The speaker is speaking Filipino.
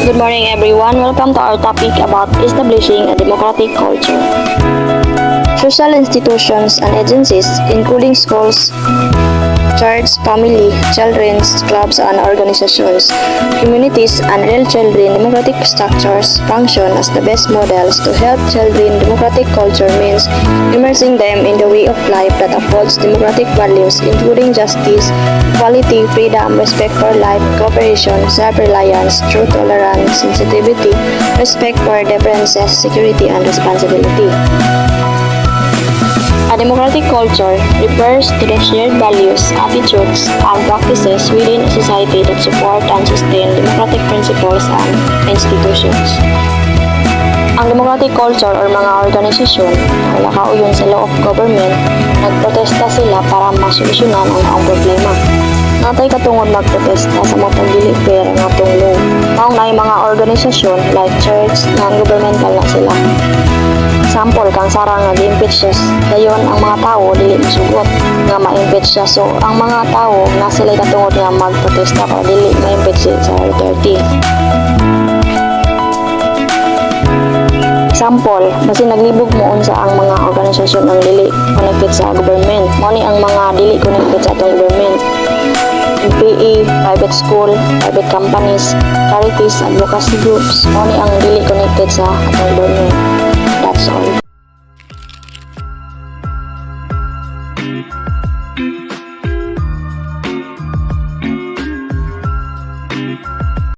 Good morning everyone. Welcome to our topic about establishing a democratic culture. Social institutions and agencies, including schools, church, family, children's clubs and organizations, communities, and real children democratic structures function as the best models to help children. Democratic culture means immersing them in the way of life that upholds democratic values, including justice, equality, freedom, respect for life, cooperation, self-reliance, true tolerance, sensitivity, respect for differences, security, and responsibility. A democratic culture refers to the shared values, attitudes, and practices within a society that support and sustain democratic principles and institutions. Ang democratic culture or mga organisasyon ay nakauyon sa law of government, nagprotesta sila para masolusyonan ang taong problema. Natay katungod magprotesta sa matang dili fair nga atong law. Maong na mga organisasyon like church, non-governmental na sila. Example, kang sarang nga gi-impeach siya, dayon ang mga tao dili masugot nga ma-impeach siya. So, ang mga tao na sila katungod nga magprotesta para dili ma-impeach siya sa Duterte. Example, basi naglibog mo unsa ang mga organisasyon ang dili connected sa government. Mao ni ang mga dili connected sa atong government. MPE, private school, private companies, charities, advocacy groups. Mao ni ang dili connected sa atong government. That's all.